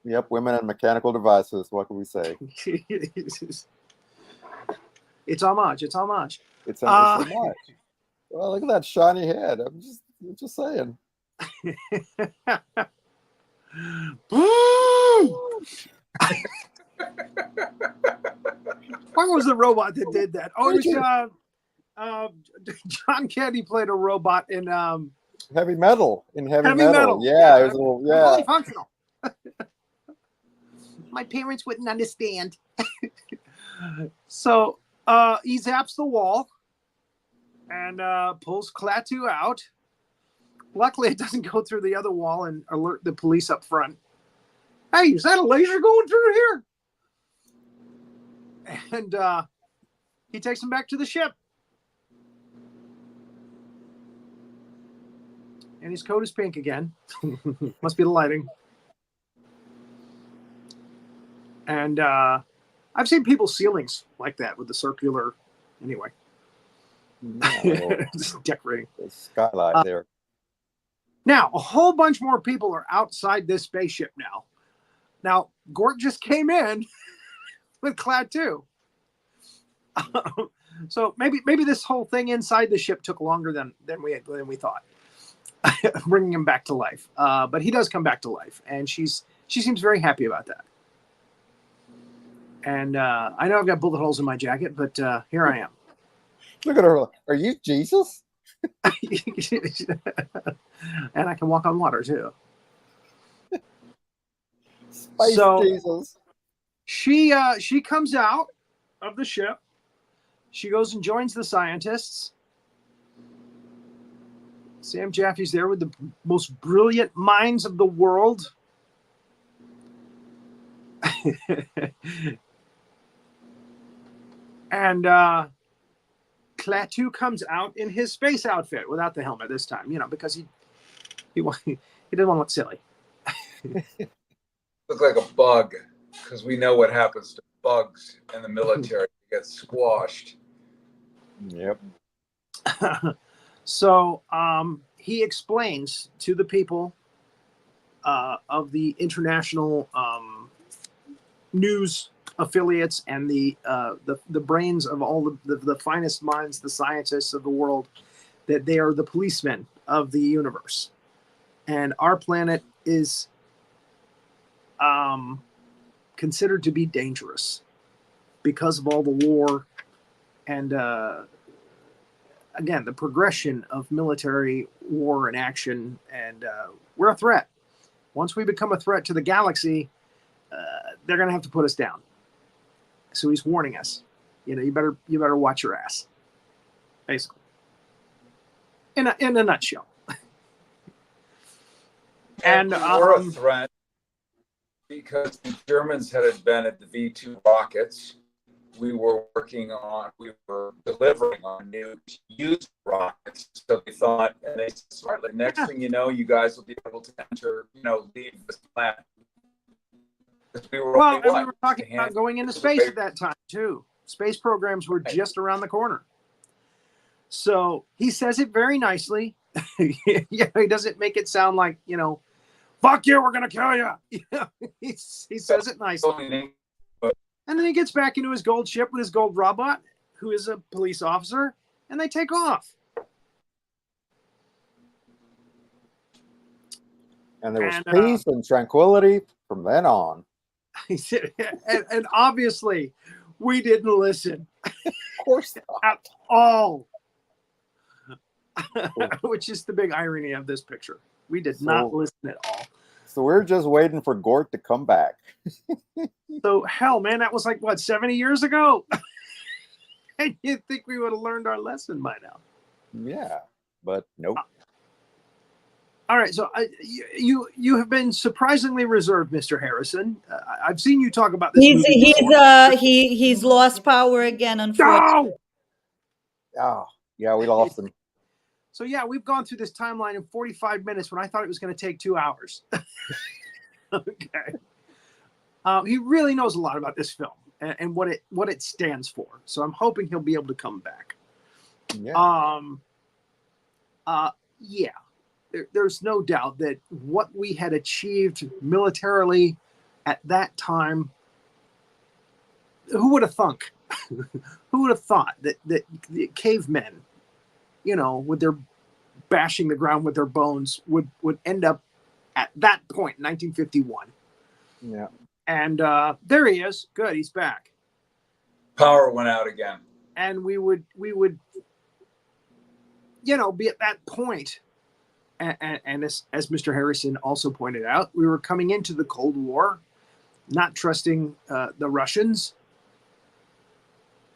S5: Yep, women and mechanical devices. What can we say?
S2: It's homage. It's homage.
S5: It's so much. Well, look at that shiny head. I'm just saying.
S2: What was the robot that did that? Oh, it was John Candy played a robot in
S5: Heavy Metal. In Heavy
S2: Metal.
S5: Yeah, it was a little,
S2: Fully functional. My parents wouldn't understand. So he zaps the wall and pulls Klaatu out. Luckily, it doesn't go through the other wall and alert the police up front. Hey, is that a laser going through here? And he takes him back to the ship. And his coat is pink again. Must be the lighting. And I've seen people's ceilings like that with the circular. Anyway. Just decorating.
S5: The skylight there.
S2: Now, a whole bunch more people are outside this spaceship now. Now, Gort just came in with Klaatu. So maybe this whole thing inside the ship took longer than we thought, bringing him back to life. But he does come back to life, and she seems very happy about that. And I know I've got bullet holes in my jacket, but here I am.
S5: Look at her. Are you Jesus?
S2: And I can walk on water too.
S5: Space Jesus.
S2: She comes out of the ship. She goes and joins the scientists. Sam Jaffe's there with the most brilliant minds of the world. And Klaatu comes out in his space outfit without the helmet this time, because he didn't want to look silly.
S4: Look like a bug, because we know what happens to bugs in the military. They get squashed.
S5: Yep.
S2: So he explains to the people of the international news affiliates and the brains of all the finest minds, the scientists of the world, that they are the policemen of the universe, and our planet is considered to be dangerous because of all the war and again the progression of military war and action, and we're a threat. Once we become a threat to the galaxy, they're going to have to put us down. So he's warning us. You better watch your ass. Basically, in a nutshell. And
S4: we're a threat because the Germans had invented the V2 rockets. We were delivering on new used rockets. So they thought, and they said, next thing you know, you guys will be able to enter, leave this planet. We were
S2: talking about going into space at that time too. Space programs were just around the corner. So he says it very nicely. He doesn't make it sound like, fuck you, we're going to kill you. He says it nicely. And then he gets back into his gold ship with his gold robot, who is a police officer, and they take off.
S5: And there was peace and tranquility from then on.
S2: And obviously, we didn't listen.
S5: Of course not.
S2: At all. Which is the big irony of this picture. We did not listen at all.
S5: So we're just waiting for Gort to come back.
S2: So hell, man, that was like what, 70 years ago? And you'd think we would have learned our lesson by now.
S5: Yeah, but nope.
S2: All right, so you have been surprisingly reserved, Mr. Harrison. I've seen you talk about this.
S3: He's lost power again, unfortunately.
S2: No!
S5: Oh, yeah, we lost him.
S2: So yeah, we've gone through this timeline in 45 minutes when I thought it was going to take 2 hours. Okay. He really knows a lot about this film and what it stands for. So I'm hoping he'll be able to come back.
S5: Yeah.
S2: Yeah. There's no doubt that what we had achieved militarily at that time, who would have thunk? Who would have thought that the cavemen, you know, with their bashing the ground with their bones would end up at that point, 1951.
S5: Yeah.
S2: And there he is. Good, he's back.
S4: Power went out again.
S2: And we would, you know, be at that point. And as Mr. Harrison also pointed out, we were coming into the Cold War, not trusting the Russians.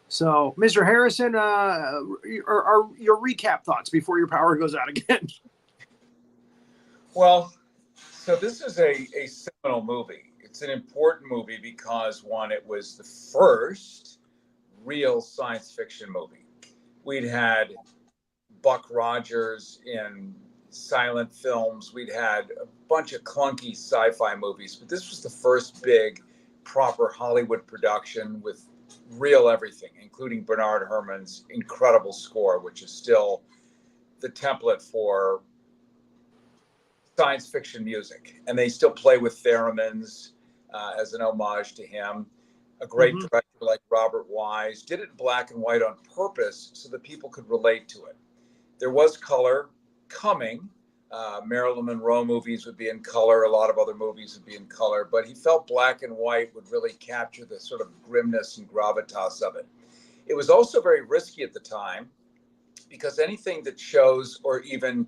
S2: So, Mr. Harrison, are your recap thoughts before your power goes out again?
S4: Well, so this is a seminal movie. It's an important movie because, one, it was the first real science fiction movie. We'd had Buck Rogers in silent films. We'd had a bunch of clunky sci-fi movies, but this was the first big, proper Hollywood production with real everything, including Bernard Herrmann's incredible score, which is still the template for science fiction music. And they still play with theremins as an homage to him. A great director like Robert Wise did it in black and white on purpose so that people could relate to it. There was color coming. Marilyn Monroe movies would be in color. A lot of other movies would be in color, but he felt black and white would really capture the sort of grimness and gravitas of it. It was also very risky at the time because anything that shows or even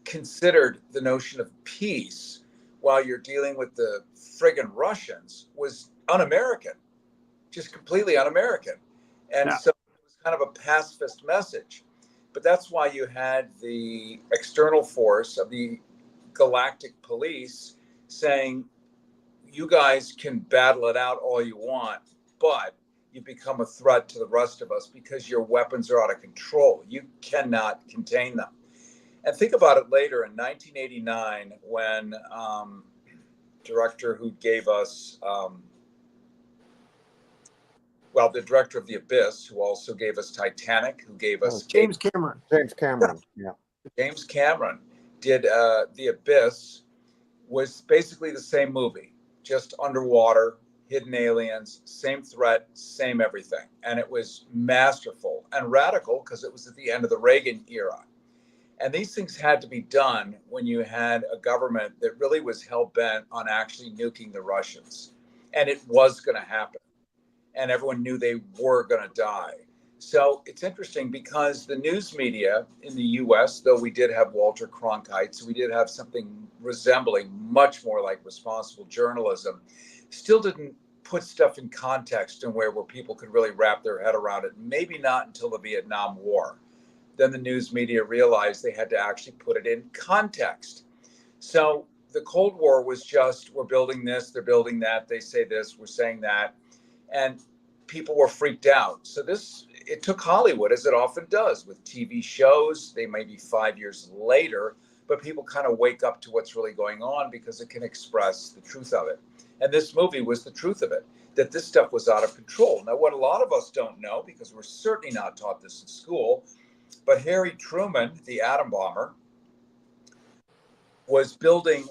S4: considered the notion of peace while you're dealing with the friggin' Russians was un-American, just completely un-American. And so it was kind of a pacifist message. But that's why you had the external force of the galactic police saying, you guys can battle it out all you want, but you become a threat to the rest of us because your weapons are out of control. You cannot contain them. And think about it later in 1989 when director who gave us the director of The Abyss, who also gave us Titanic, who gave us
S2: James Cameron.
S5: James Cameron, yeah.
S4: James Cameron did The Abyss, was basically the same movie, just underwater, hidden aliens, same threat, same everything. And it was masterful and radical because it was at the end of the Reagan era. And these things had to be done when you had a government that really was hell-bent on actually nuking the Russians. And it was going to happen. And everyone knew they were going to die. So it's interesting because the news media in the U.S., though we did have Walter Cronkite, so we did have something resembling much more like responsible journalism, still didn't put stuff in context and where people could really wrap their head around it. Maybe not until the Vietnam War. Then the news media realized they had to actually put it in context. So the Cold War was just, we're building this, they're building that, they say this, we're saying that. And people were freaked out. So it took Hollywood, as it often does, with TV shows. They may be 5 years later, but people kind of wake up to what's really going on because it can express the truth of it. And this movie was the truth of it, that this stuff was out of control. Now, what a lot of us don't know, because we're certainly not taught this in school, but Harry Truman, the atom bomber, was building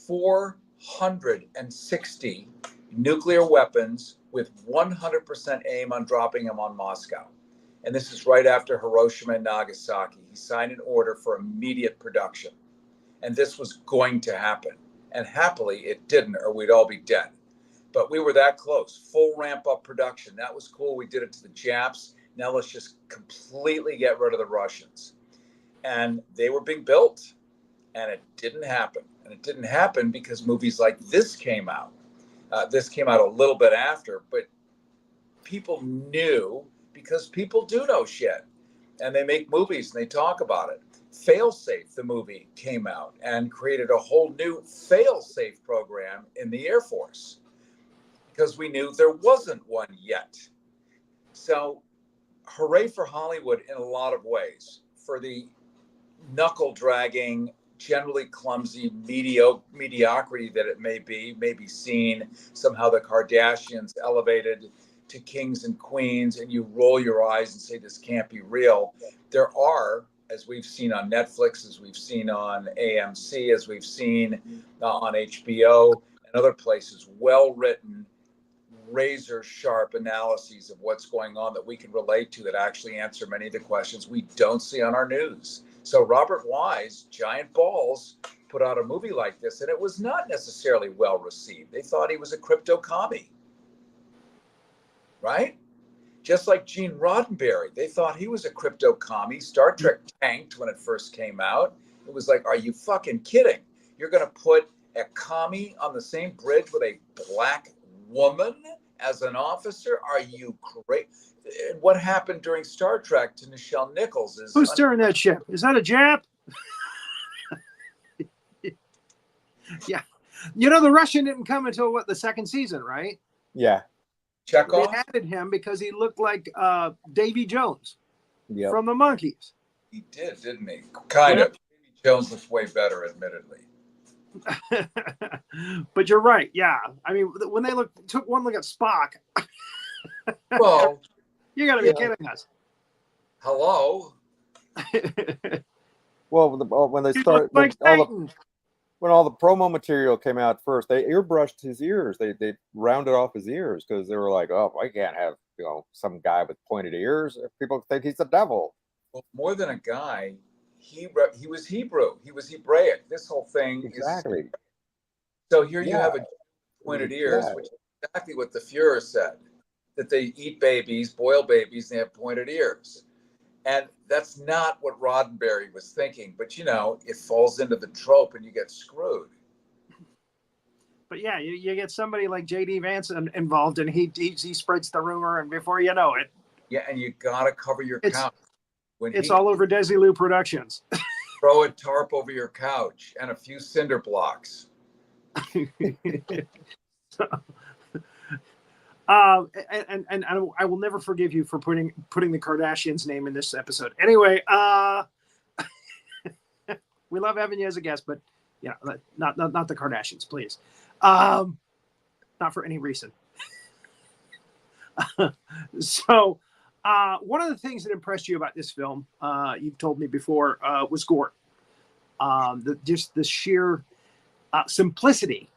S4: 460 nuclear weapons with 100% aim on dropping them on Moscow. And this is right after Hiroshima and Nagasaki. He signed an order for immediate production. And this was going to happen. And happily, it didn't, or we'd all be dead. But we were that close. Full ramp up production. That was cool. We did it to the Japs. Now let's just completely get rid of the Russians. And they were being built. And it didn't happen. And it didn't happen because movies like this came out. This came out a little bit after, but people knew because people do know shit. And they make movies and they talk about it. Failsafe, the movie, came out and created a whole new failsafe program in the Air Force because we knew there wasn't one yet. So hooray for Hollywood in a lot of ways, for the knuckle-dragging, generally clumsy mediocrity that it may be seen. Somehow the Kardashians elevated to kings and queens, and you roll your eyes and say, this can't be real. There are, as we've seen on Netflix, as we've seen on AMC, as we've seen on HBO and other places, well-written, razor-sharp analyses of what's going on that we can relate to that actually answer many of the questions we don't see on our news. So Robert Wise, Giant Balls, put out a movie like this, and it was not necessarily well-received. They thought he was a crypto-commie, right? Just like Gene Roddenberry, they thought he was a crypto-commie. Star Trek tanked when it first came out. It was like, are you fucking kidding? You're going to put a commie on the same bridge with a black woman as an officer? Are you crazy? What happened during Star Trek to Nichelle Nichols is...
S2: Who's steering that ship? Is that a Jap? Yeah. You know, the Russian didn't come until, what, the second season, right?
S5: Yeah.
S4: Chekhov?
S2: They added him because he looked like Davy Jones
S5: Yep.
S2: from the Monkees.
S4: He did, didn't he? Kind of. Davy Jones looks way better, admittedly.
S2: But you're right. Yeah. I mean, when they took one look at Spock,
S4: Well,
S2: you got to be kidding us.
S4: hello?
S5: Well, when they
S2: He
S5: started,
S2: looked like Satan.
S5: when all the promo material came out first, they airbrushed his ears. They rounded off his ears because they were like, oh, I can't have some guy with pointed ears. People think he's the devil.
S4: Well, more than a guy, he was Hebrew. He was Hebraic. This whole thing
S5: Exactly.
S4: is... So here you
S5: Yeah.
S4: have a pointed ears,
S5: Yeah.
S4: which is exactly what the Fuhrer said, that they eat babies, boil babies, and they have pointed ears. And that's not what Roddenberry was thinking. But, it falls into the trope and you get screwed.
S2: But yeah, you get somebody like J.D. Vance involved, and he spreads the rumor, and before you know it,
S4: Yeah, and you got to cover your couch.
S2: It's all over Desilu Productions.
S4: Throw a tarp over your couch and a few cinder blocks.
S2: And I will never forgive you for putting the Kardashians' name in this episode. Anyway, we love having you as a guest, but not the Kardashians, please. Not for any reason. So, one of the things that impressed you about this film, you've told me before, was Gort. Just the sheer simplicity.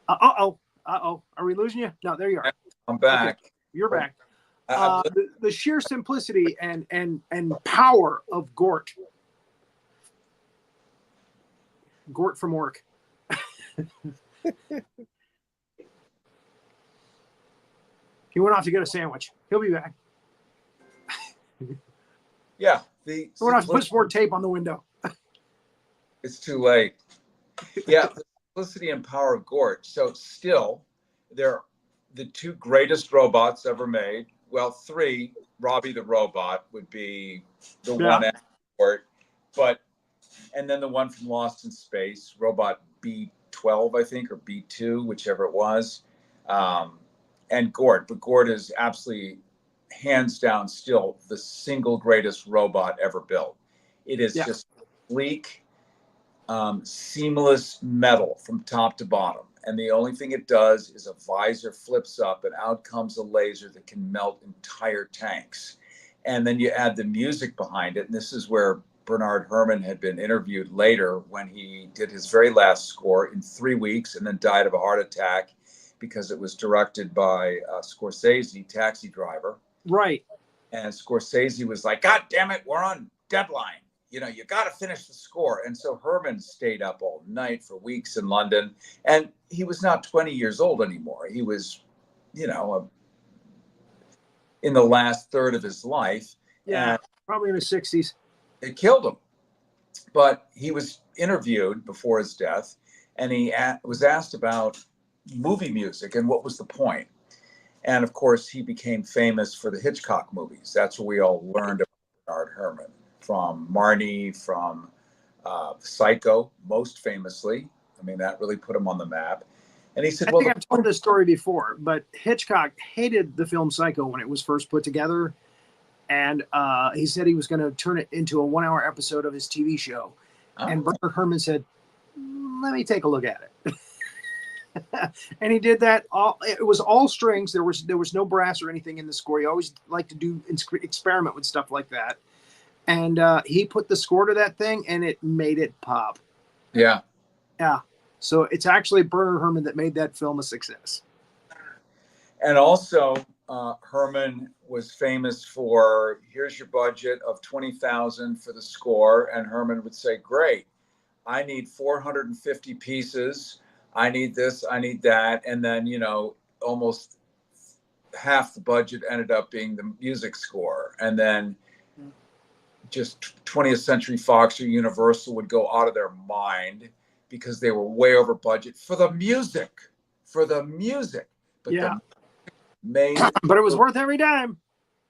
S2: Are we losing you? No, there you are.
S4: I'm back.
S2: Okay, you're back. The sheer simplicity and power of Gort. Gort from work. He went off to get a sandwich. He'll be back.
S4: Yeah.
S2: He went off to put some more tape on the window.
S4: It's too late. Yeah, the simplicity and power of Gort. So still, they're the two greatest robots ever made. Well, three. Robbie the Robot would be the one after Gort. And then the one from Lost in Space, Robot B12, I think, or B2, whichever it was. And Gort. But Gort is absolutely, hands down, still the single greatest robot ever built. It is just sleek, seamless metal from top to bottom. And the only thing it does is a visor flips up and out comes a laser that can melt entire tanks. And then you add the music behind it. And this is where Bernard Herrmann had been interviewed later when he did his very last score in 3 weeks and then died of a heart attack because it was directed by Scorsese, Taxi Driver.
S2: Right.
S4: And Scorsese was like, God damn it, we're on deadline. You know, you got to finish the score. And so Herman stayed up all night for weeks in London. And he was not 20 years old anymore. He was, you know, in the last third of his life.
S2: Yeah, probably in his 60s.
S4: It killed him. But he was interviewed before his death, and he was asked about movie music and what was the point. And of course, he became famous for the Hitchcock movies. That's where we all learned about Bernard Herrmann, from Marnie, from Psycho, most famously. I mean, that really put him on the map. And he said,
S2: I think I've told this story before, but Hitchcock hated the film Psycho when it was first put together. And he said he was going to turn it into a 1-hour episode of his TV show. Oh. And Bernard Herrmann said, let me take a look at it. And he did that. It was all strings. There was no brass or anything in the score. He always liked to do experiment with stuff like that. And he put the score to that thing, and it made it pop.
S4: Yeah.
S2: Yeah. So it's actually Bernard Herrmann that made that film a success.
S4: And also, Herrmann was famous for, here's your budget of $20,000 for the score. And Herrmann would say, great, I need 450 pieces. I need this, I need that. And then, you know, almost half the budget ended up being the music score. And then just 20th Century Fox or Universal would go out of their mind because they were way over budget for the music. But
S2: yeah.
S4: But
S2: it was worth every dime.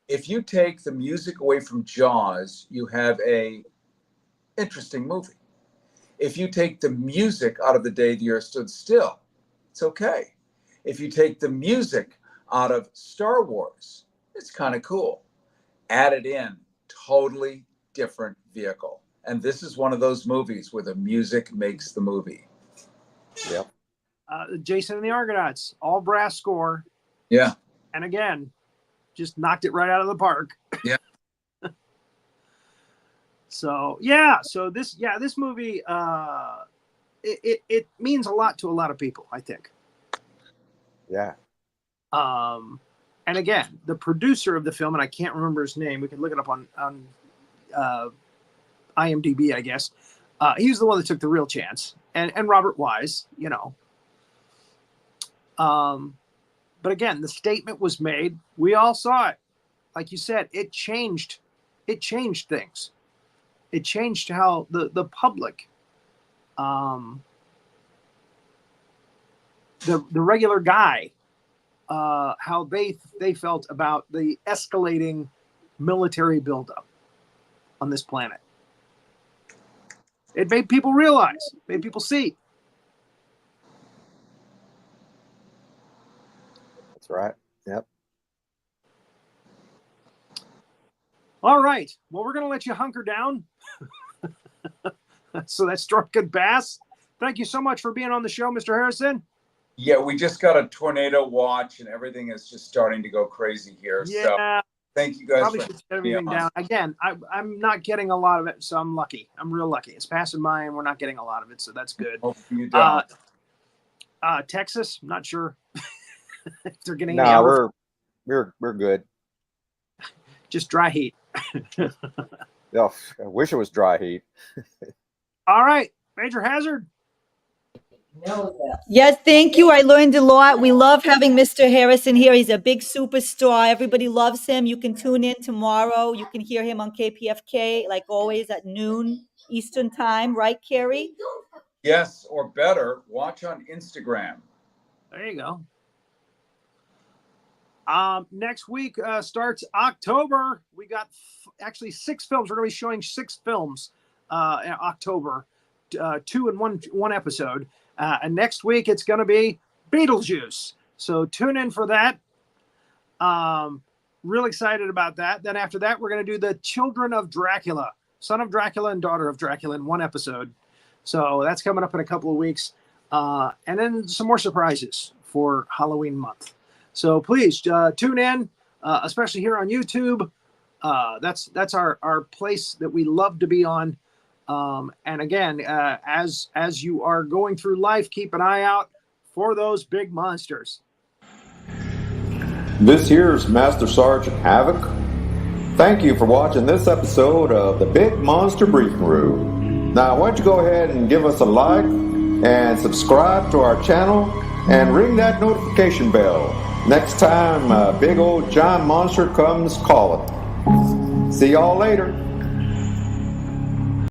S4: If you take the music away from Jaws, you have a interesting movie. If you take the music out of The Day the Earth Stood Still, it's okay. If you take the music out of Star Wars, it's kind of cool. Add it in, totally different vehicle. And this is one of those movies where the music makes the movie.
S5: Yep.
S2: Jason and the Argonauts, all brass score.
S4: Yeah.
S2: And again, just knocked it right out of the park.
S4: Yeah.
S2: So this movie, it means a lot to a lot of people, I think.
S5: Yeah.
S2: And again, the producer of the film, and I can't remember his name. We can look it up on IMDb, I guess. He's the one that took the real chance, and Robert Wise, you know. But again, the statement was made. We all saw it. Like you said, it changed things. It changed how the public, the regular guy, how they felt about the escalating military buildup on this planet. It made people realize, made people see.
S5: That's right. Yep.
S2: All right. Well, we're going to let you hunker down. So that's Drunken Bass. Thank you so much for being on the show, Mr. Harrison.
S4: Yeah, we just got a tornado watch, and everything is just starting to go crazy here.
S2: Yeah.
S4: So thank you guys.
S2: Probably should set everything down. Again, I'm not getting a lot of it, so I'm lucky. I'm real lucky. It's passing by, and we're not getting a lot of it, so that's good.
S4: Hope you don't.
S2: Texas, I'm not sure if they're getting.
S5: No, we're good.
S2: Just dry heat.
S5: Oh, I wish it was dry heat.
S2: All right, Major Hazzard.
S3: Yes, thank you. I learned a lot. We love having Mr. Harrison here. He's a big superstar. Everybody loves him. You can tune in tomorrow. You can hear him on KPFK, like always, at noon Eastern time. Right, Cary?
S4: Yes, or better, watch on Instagram.
S2: There you go. Next week starts October. We got actually 6 films. We're going to be showing 6 films in October, 2 in one episode. And next week it's going to be Beetlejuice. So tune in for that. Real excited about that. Then after that, we're going to do The Children of Dracula, Son of Dracula and Daughter of Dracula in one episode. So that's coming up in a couple of weeks. And then some more surprises for Halloween month. So please tune in, especially here on YouTube. That's our place that we love to be on. And again, as you are going through life, keep an eye out for those big monsters.
S6: This here is Master Sergeant Havoc.
S5: Thank you for watching this episode of the Big Monster Briefing Room. Now, why don't you go ahead and give us a like and subscribe to our channel and ring that notification bell next time big old giant monster comes calling. See y'all later.